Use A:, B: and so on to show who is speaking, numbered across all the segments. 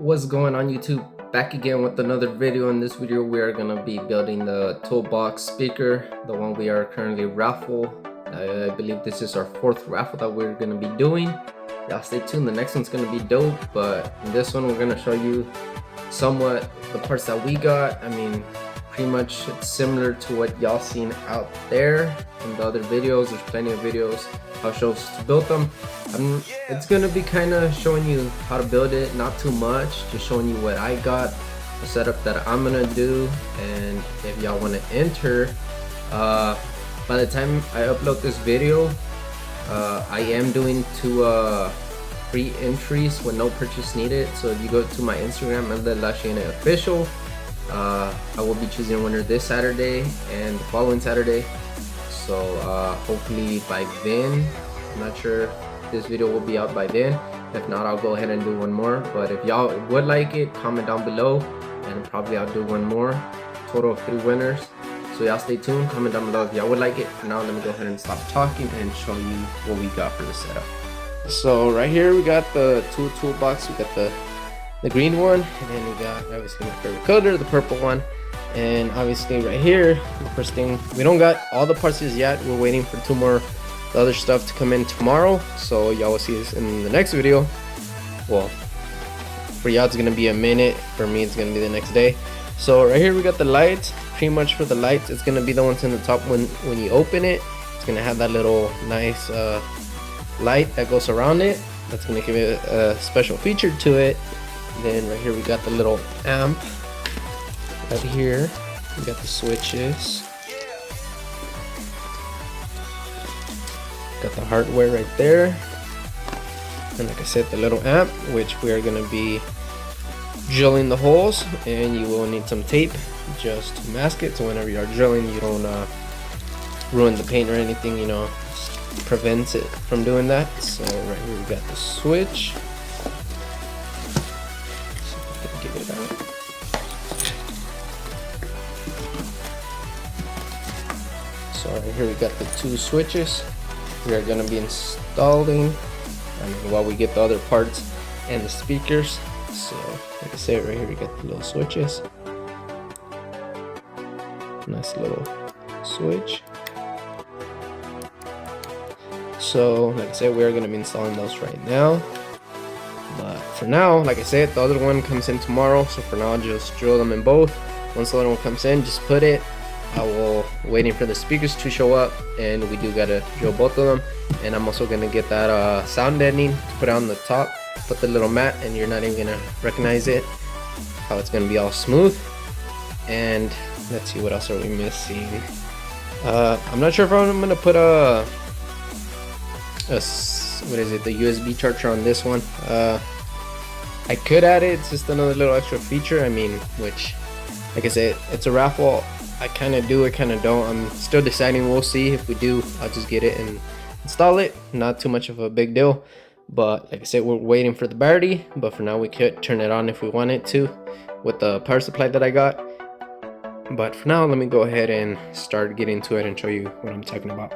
A: What's going on YouTube? Back again with another video. In this video we are going to be building the toolbox speaker, the one we are currently raffle. I believe this is our fourth raffle that we're going to be doing. Y'all stay tuned, the next one's going to be dope, but in this one we're going to show you somewhat the parts that we got. I mean, pretty much it's similar to what y'all seen out there in the other videos. There's plenty of videos how shows to build them. It's gonna be kind of showing you how to build it, not too much, just showing you what I got, the setup that I'm gonna do. And if y'all want to enter, by the time I upload this video, I am doing 2 free entries with no purchase needed. So if you go to my Instagram and the Lashina official, I will be choosing a winner this Saturday and the following Saturday. So hopefully by then, I'm not sure if this video will be out by then. If not, I'll go ahead and do one more. But if y'all would like it, comment down below and probably I'll do one more. Total of 3 winners. So y'all stay tuned, comment down below if y'all would like it. For now, let me go ahead and stop talking and show you what we got for the setup. So right here we got the toolbox. We got the green one, and then we got obviously my favorite color, the purple one. And obviously right here, the first thing, we don't got all the parts yet. We're waiting for 2 more the other stuff to come in tomorrow, so y'all will see this in the next video. Well, for y'all it's gonna be a minute, for me it's gonna be the next day. So right here we got the lights. Pretty much for the lights, it's gonna be the ones in the top. When you open it, it's gonna have that little nice light that goes around it. That's gonna give it a special feature to it. Then right here we got the little amp. Right here we got the switches, got the hardware right there, and like I said, the little amp, which we are going to be drilling the holes, and you will need some tape just to mask it, so whenever you are drilling you don't ruin the paint or anything, you know, prevents it from doing that. So right here we got the switch. So give it out. So right here we got the 2 switches we are going to be installing, while we get the other parts and the speakers. So like I said, right here we got the little switches. Nice little switch. So like I said, we are going to be installing those right now. But for now, like I said, the other one comes in tomorrow. So for now, I'll just drill them in both. Once the other one comes in, just put it. I will waiting for the speakers to show up, and we do gotta drill both of them. And I'm also gonna get that sound deadening to put on the top, put the little mat, and you're not even gonna recognize it, how it's gonna be all smooth. And let's see, what else are we missing? I'm not sure if I'm gonna put the USB charger on this one. I could add it, it's just another little extra feature. I mean, which, like I said, it's a raffle. I kind of do, I kind of don't. I'm still deciding. We'll see. If we do, I'll just get it and install it. Not too much of a big deal. But like I said, we're waiting for the battery. But for now, we could turn it on if we wanted to with the power supply that I got. But for now, let me go ahead and start getting to it and show you what I'm talking about.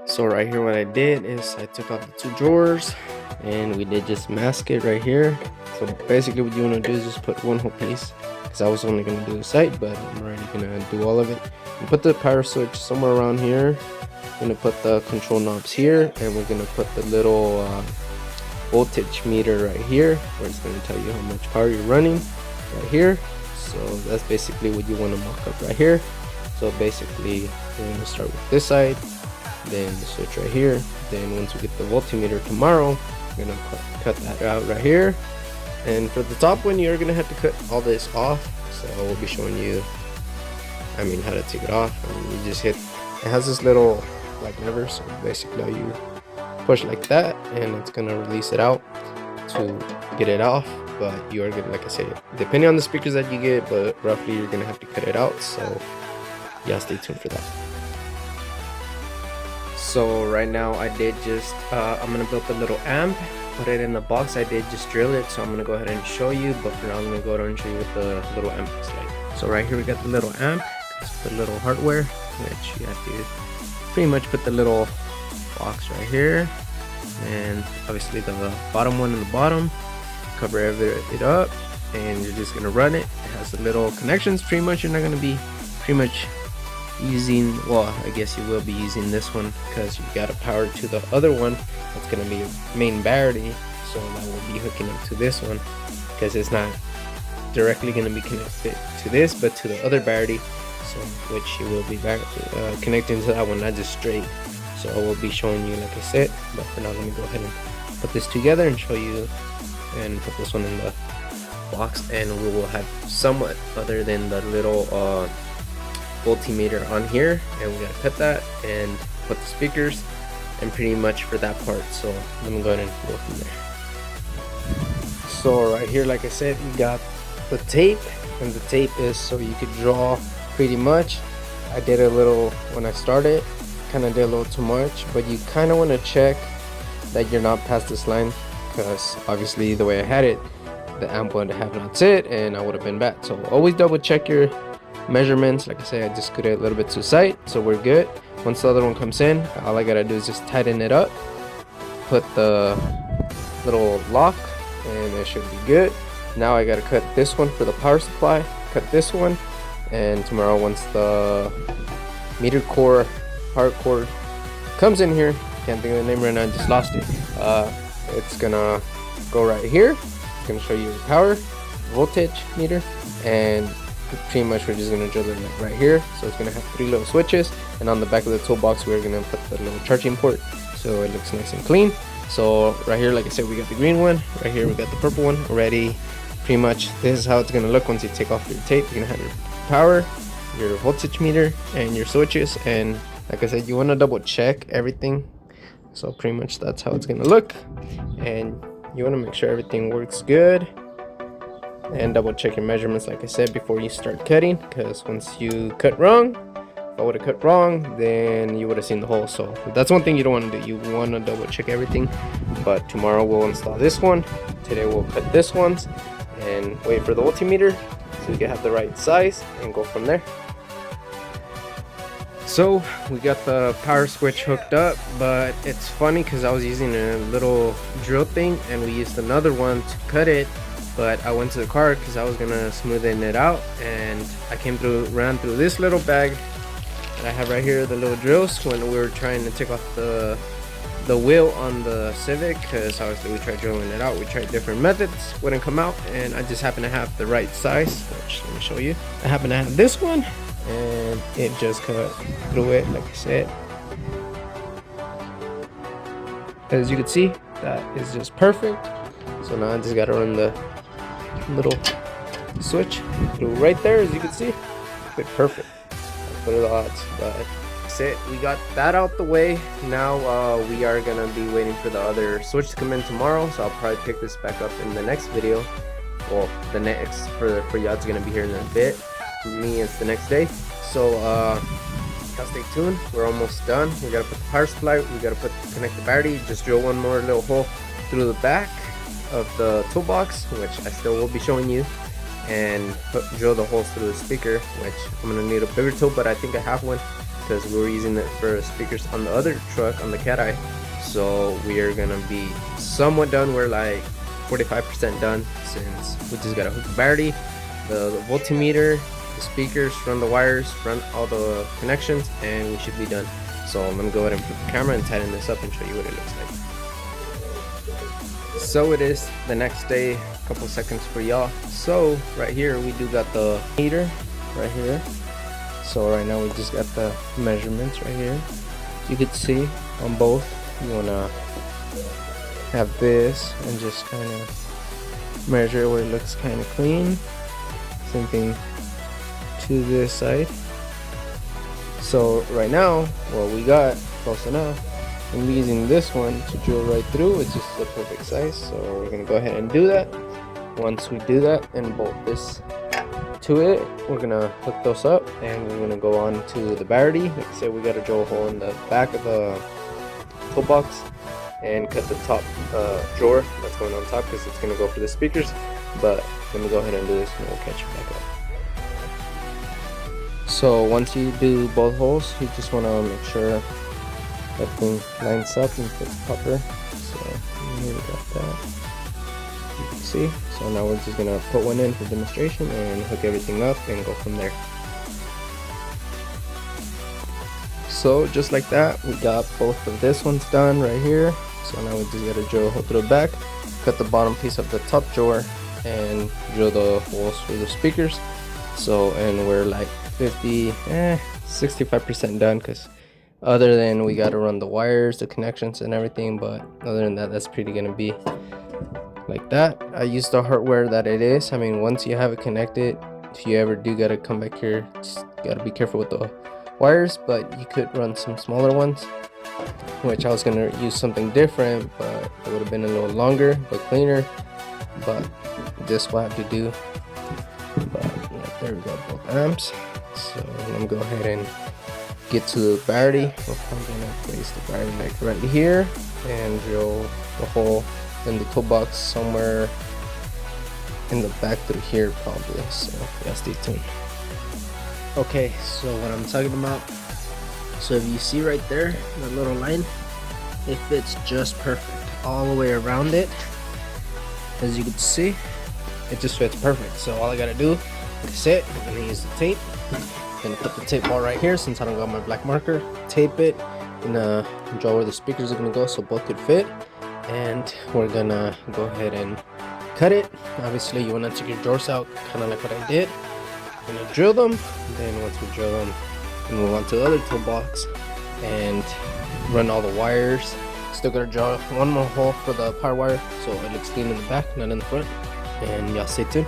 A: So right here, what I did is I took out the 2 drawers and we did just mask it right here. So basically what you want to do is just put one whole piece, because I was only going to do the side, but I'm already going to do all of it. And put the power switch somewhere around here. I'm going to put the control knobs here, and we're going to put the little voltage meter right here, where it's going to tell you how much power you're running right here. So that's basically what you want to mock up right here. So basically we're going to start with this side, then the switch right here. Then once we get the voltmeter tomorrow, we're going to cut that out right here. And for the top one, you're gonna have to cut all this off. So we'll be showing you, how to take it off. You just hit, it has this little like lever, so basically you push like that and it's gonna release it out to get it off. But you are gonna, like I said, depending on the speakers that you get, but roughly you're gonna have to cut it out. So yeah, stay tuned for that. So right now I did just I'm gonna build the little amp, put it in the box. I did just drill it, so I'm gonna go ahead and show you, but for now I'm gonna go ahead and show you what the little amp looks like. So right here we got the little amp, the little hardware, which you have to pretty much put the little box right here, and obviously the bottom one in the bottom, cover it up, and you're just gonna run it. It has the little connections. Pretty much you're not gonna be using, well, I guess you will be using this one because you got to power to the other one. That's gonna be your main battery, so that will be hooking up to this one because it's not directly going to be connected to this, but to the other battery, so which you will be connecting to that one, not just straight. So I will be showing you, like I said, but for now let me go ahead and put this together and show you, and put this one in the box, and we will have somewhat other than the little multimeter on here, and we gotta cut that and put the speakers, and pretty much for that part. So let me go ahead and go from there. So right here, like I said, you got the tape, and the tape is so you could draw pretty much. I did a little when I started, kind of did a little too much, but you kind of want to check that you're not past this line, because obviously the way I had it, the amp would have not sit and I would have been bad. So always double check your measurements. Like I said, I just cut it a little bit too tight, so we're good. Once the other one comes in, all I gotta do is just tighten it up, put the little lock, and it should be good. Now I gotta cut this one for the power supply, cut this one, and tomorrow once the meter core, power cord comes in here, can't think of the name right now, I just lost it. It's gonna go right here. It's gonna show you your power, voltage meter, and pretty much we're just gonna drill it like right here. So it's gonna have 3 little switches, and on the back of the toolbox we're gonna put the little charging port so it looks nice and clean. So right here, like I said, we got the green one, right here we got the purple one already. Pretty much this is how it's gonna look once you take off your tape. You're gonna have your power, your voltage meter, and your switches. And like I said, you want to double check everything. So pretty much that's how it's gonna look, and you want to make sure everything works good, and double check your measurements, like I said, before you start cutting, because once you cut wrong, if I would have cut wrong, then you would have seen the hole. So that's one thing you don't want to do. You want to double check everything. But tomorrow we'll install this one, today we'll cut this ones, and wait for the multimeter so you can have the right size and go from there. So we got the power switch hooked up, but it's funny because I was using a little drill thing and we used another one to cut it, but I went to the car because I was gonna smoothen it out, and I ran through this little bag that I have right here, the little drills, when we were trying to take off the wheel on the Civic, because obviously we tried drilling it out, we tried different methods, wouldn't come out, and I just happen to have the right size, which let me show you. I happen to have this one, and it just cut through it, like I said. As you can see, that is just perfect. So now I just gotta run the little switch through right there, as you can see. Fit perfect. What are the odds? But that's it. We got that out the way. Now we are gonna be waiting for the other switch to come in tomorrow. So I'll probably pick this back up in the next video. Well, the next for y'all, it's gonna be here in a bit. For me, it's the next day. So y'all stay tuned. We're almost done. We gotta put the power supply. We gotta connect the battery. Just drill one more little hole through the back of the toolbox, which I still will be showing you, and drill the holes through the speaker, which I'm gonna need a bigger tool, but I think I have one because we were using it for speakers on the other truck, on the Cat Eye. So we are gonna be somewhat done. We're like 45% done, since we just gotta hook the battery, the voltmeter, the speakers, run the wires, run all the connections, and we should be done. So I'm gonna go ahead and put the camera and tighten this up and show you what it looks like. So it is the next day, a couple seconds for y'all. So right here we do got the meter right here. So right now we just got the measurements right here. You could see on both. You wanna have this and just kind of measure where it looks kind of clean. Same thing to this side. So right now what we got close enough. I'm using this one to drill right through. It's just the perfect size, so we're gonna go ahead and do that. Once we do that and bolt this to it, we're gonna hook those up and we're gonna go on to the battery. Like I said, we got a drill hole in the back of the toolbox and cut the top drawer that's going on top, because it's gonna go for the speakers. But let me go ahead and do this and we'll catch you back up. So once you do both holes, you just want to make sure everything lines up and fits proper. So here we got that. you can see. So now we're just gonna put one in for demonstration and hook everything up and go from there. So just like that, we got both of this ones done right here. So now we just gotta drill a hole through the back, cut the bottom piece of the top drawer, and drill the holes for the speakers. So, and we're like 65% done, because other than we got to run the wires, the connections and everything, but other than that, that's pretty gonna be like that. I used the hardware that it is. I mean, once you have it connected, if you ever do gotta come back here, just gotta be careful with the wires, but you could run some smaller ones, which I was gonna use something different, but it would have been a little longer but cleaner, but this will have to do. But yeah, there we go, both amps. So I'm gonna go ahead and get to the battery. We're probably gonna place the battery like right here and drill the hole in the toolbox somewhere in the back through here probably. So yeah, stay tuned. Okay, so what I'm talking about, so if you see right there, that little line, it fits just perfect all the way around it. As you can see, it just fits perfect. So all I gotta do, like I said, I'm gonna use the tape. I'm gonna put the tape ball right here since I don't got my black marker. Tape it, and draw where the speakers are gonna go so both could fit. And we're gonna go ahead and cut it. Obviously, you wanna take your drawers out, kind of like what I did. I'm gonna drill them. Then once we drill them, we move on to the other toolbox and run all the wires. Still gotta draw one more hole for the power wire so it looks clean in the back, not in the front. And y'all stay tuned.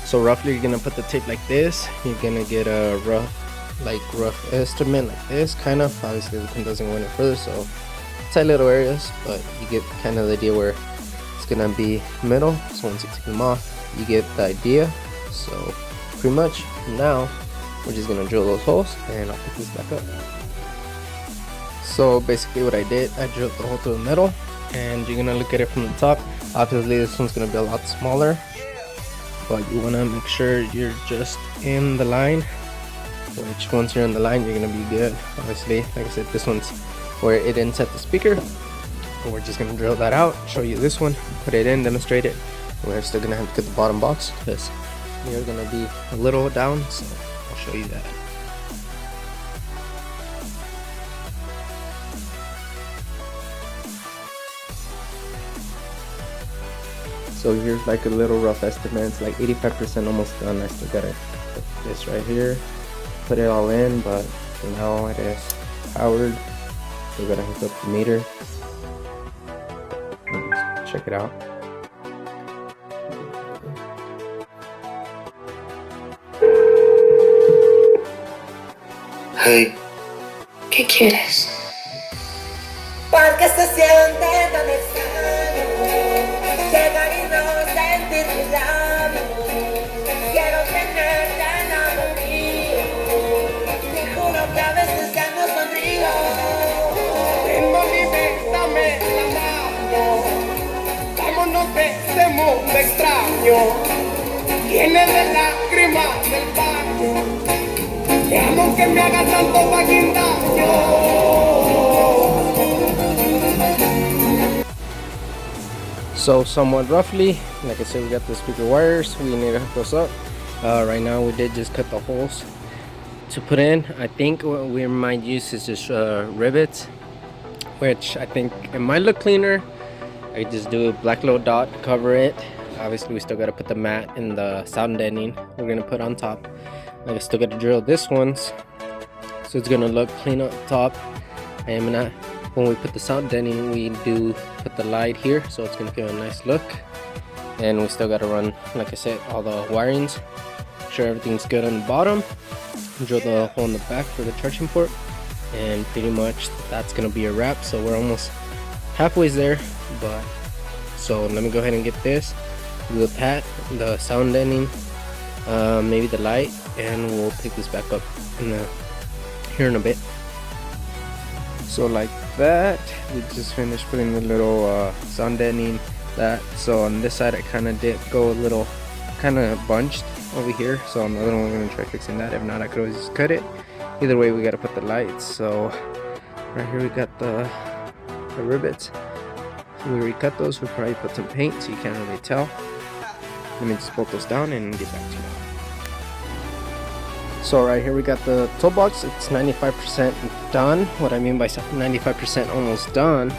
A: So roughly, you're gonna put the tape like this. You're gonna get a rough estimate like this, kind of. Obviously, the pin doesn't go any further, so tight little areas, but you get kind of the idea where it's gonna be middle. So once you take them off, you get the idea. So pretty much now we're just gonna drill those holes and I'll pick this back up. So basically what I did, I drilled the hole through the middle, and you're gonna look at it from the top. Obviously this one's gonna be a lot smaller, but you wanna make sure you're just in the line, which once you're in the line, you're gonna be good. Obviously, like I said, this one's where it ends at the speaker. And we're just gonna drill that out, show you this one, put it in, demonstrate it. We're still gonna have to get the bottom box because we're gonna be a little down, so I'll show you that. So here's like a little rough estimate. It's like 85% almost done. I still gotta put this right here, put it all in, but for now it is powered. We're gonna hook up the meter. Check it out.
B: Hey. ¿Qué quieres?
C: Porque se siente tan extraño llegar y no sentir tus labios. Quiero tenerte al lado mío. Te juro que a veces ya no sonrío.
D: Ven, mami, bésame la mano. Vámonos de este mundo extraño. Viene de lágrimas del baño. Te amo que me hagas tanto fucking daño.
A: So somewhat roughly, like I said, we got the speaker wires. We need to hook those up. Right now we did just cut the holes to put in. I think what we might use is just rivets, which I think it might look cleaner. I just do a black little dot, cover it. Obviously we still got to put the mat and the sound deadening we're gonna put on top. I still got to drill this ones, so it's gonna look clean up top. I am not. When we put the sound deadening, we do put the light here, so it's gonna give a nice look. And we still got to run, like I said, all the wirings. Make sure everything's good on the bottom. Drill the hole in the back for the charging port, and pretty much that's gonna be a wrap. So we're almost halfway there. But so let me go ahead and get this, do the pat, the sound deadening, maybe the light, and we'll pick this back up here in a bit. So like that, we just finished putting the little sound deadening. That so on this side I kind of did go a little kind of bunched over here, so on the other one we're gonna try fixing that. If not, I could always just cut it. Either way, we got to put the lights. So right here we got the rivets. So we recut those. We probably put some paint so you can't really tell. Let me just bolt those down and get back to you. So right here we got the toolbox. It's 95% done. What I mean by 95% almost done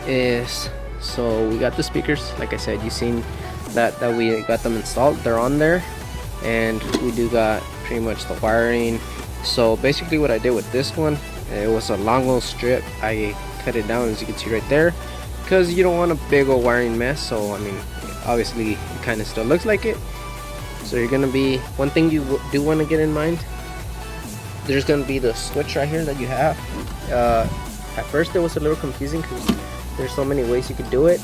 A: is, so we got the speakers. Like I said, you've seen that we got them installed. They're on there, and we do got pretty much the wiring. So basically what I did with this one, it was a long little strip. I cut it down, as you can see right there, because you don't want a big old wiring mess. So I mean, obviously it kind of still looks like it. So you're gonna be, one thing you do want to get in mind, there's gonna be the switch right here that you have. At first it was a little confusing because there's so many ways you could do it.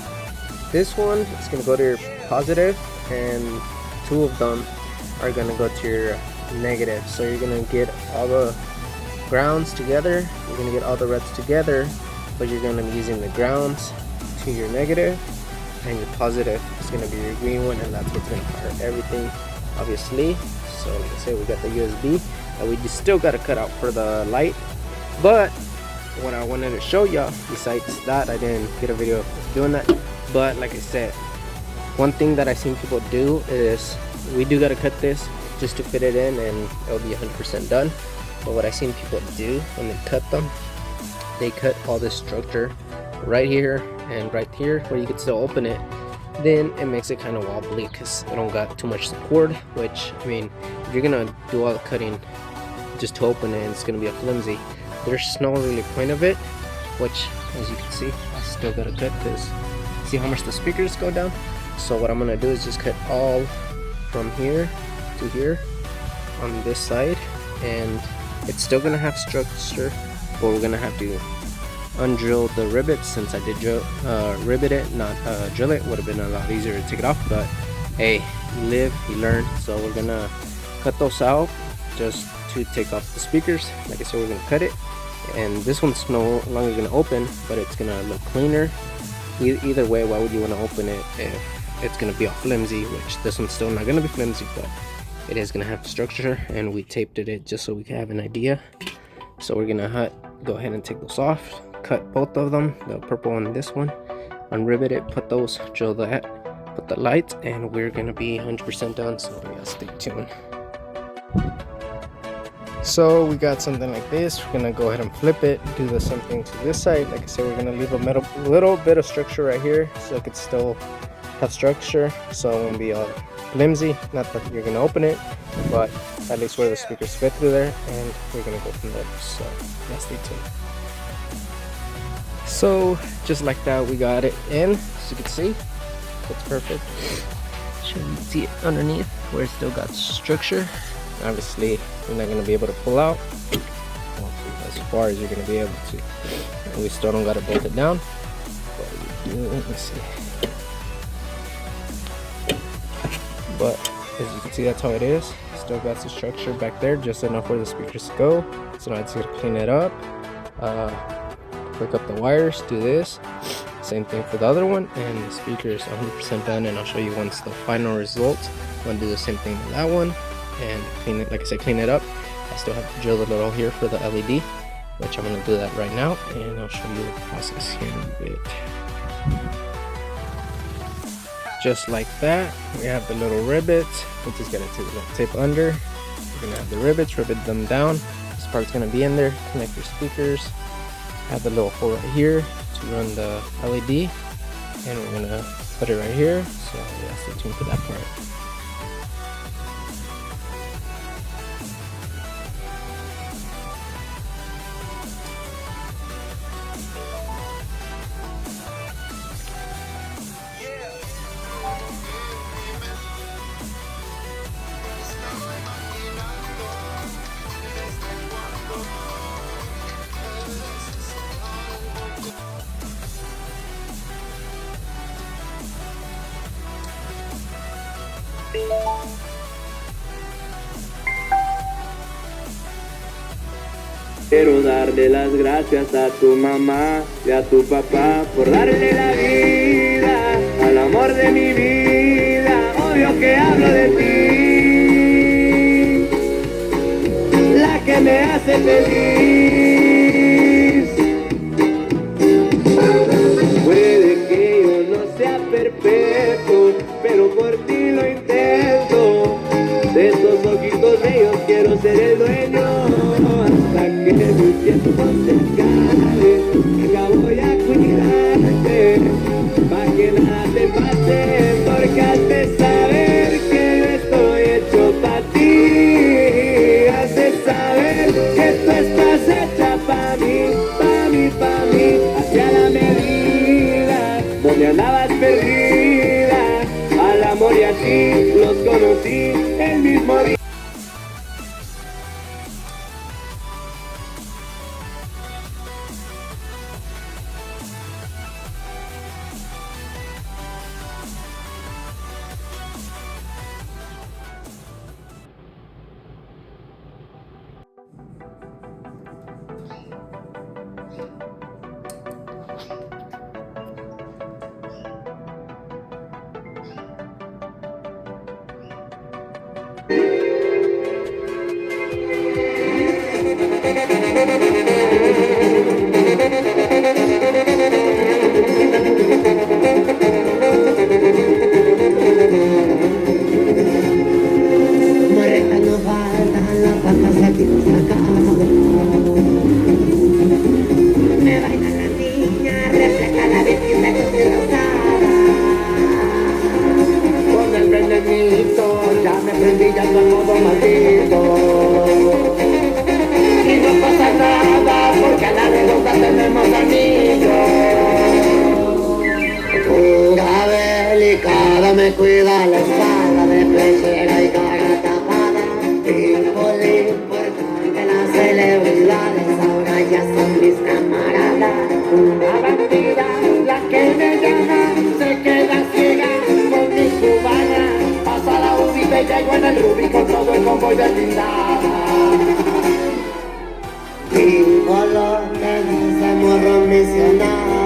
A: This one is gonna go to your positive, and two of them are gonna go to your negative. So you're gonna get all the grounds together, you're gonna get all the reds together, but you're gonna be using the grounds to your negative, and your positive is going to be your green one, and that's what's going to power everything, obviously. So like I said, we got the USB that we just still got to cut out for the light. But what I wanted to show y'all, besides that, I didn't get a video of doing that, but like I said, one thing that I've seen people do is, we do got to cut this just to fit it in, and it'll be 100% done. But what I've seen people do when they cut them, they cut all this structure right here and right here where you could still open it. Then it makes it kind of wobbly because it don't got too much support, which, I mean, if you're gonna do all the cutting just to open it, it's gonna be a flimsy, there's no really point of it. Which, as you can see, I still gotta cut because see how much the speakers go down. So what I'm gonna do is just cut all from here to here on this side, and it's still gonna have structure, but we're gonna have to undrill the rivets. Since I did rivet it, not drill it, would have been a lot easier to take it off, but hey, you live, you learn. So we're gonna cut those out just to take off the speakers. Like I said, we're gonna cut it, and this one's no longer gonna open, but it's gonna look cleaner. Either way, why would you want to open it if it's gonna be all flimsy? Which this one's still not gonna be flimsy, but it is gonna have structure, and we taped it just so we can have an idea. So we're gonna go ahead and take those off, cut both of them, the purple and this one, unrivet it, put those, drill that, put the lights, and we're gonna be 100% done. So we gotta stay tuned. So we got something like this. We're gonna go ahead and flip it, do the same thing to this side. Like I said, we're gonna leave a little bit of structure right here so it could still have structure, so it won't be all flimsy. Not that you're gonna open it, but at least where the speakers fit through there, and we're gonna go from there. So yeah, stay tuned. So just like that, we got it in. As you can see, it's perfect. Sure, you can see it underneath where it still got structure. Obviously, you're not gonna be able to pull out as far as you're gonna be able to. And we still don't gotta bolt it down. But we do. Let me see. But as you can see, that's how it is. Still got the structure back there, just enough where the speakers go. So now I just gotta clean it up. Hook up the wires, do this. Same thing for the other one, and the speaker is 100% done, and I'll show you once the final result. I'm gonna do the same thing with that one and clean it. Like I said, clean it up. I still have to drill the little here for the LED, which I'm gonna do that right now, and I'll show you the process here in a bit. Just like that, we have the little rivets. We just gotta take the little tape under. We're gonna have the rivets, rivet them down. This part's gonna be in there. Connect your speakers. Have the little hole right here to run the LED, and we're gonna put it right here. So yeah, stay tuned for that part.
E: Quiero darle las gracias a tu mamá y a tu papá por darle la vida al amor de mi vida. Obvio que hablo de ti, la que me hace feliz. Puede que yo perfecto, pero por ti lo intento. De esos ojitos bellos quiero ser el dueño. Hasta que mi tiempo se acabe, ya voy a cuidarte, pa' que nada te pase, porque has de saber que yo estoy hecho pa' ti. Has de saber que tú estás hecha pa' mí, pa' mí, pa' mí, hacia la medida donde andabas perdida. Al amor y a ti los conocí el mismo día.
C: Morretas no faltan, las patas se tiran sacado. Me baila la niña, refleja la virgen de tu rosada.
D: Con el venenito ya me prendí ya al modo maldito. Y no pasa nada porque a la redonda tenemos anillos.
C: Pura delicada me cuida la espalda de pechera y cara tapada. Lo importante, las celebridades ahora ya son mis camaradas.
D: Una bandida, la que me llama, se queda ciega con mis cubanas. Pasa la UBI, te llego en el Ruby con todo el convoy de blindada.
C: Vivo lo que dice morro misional.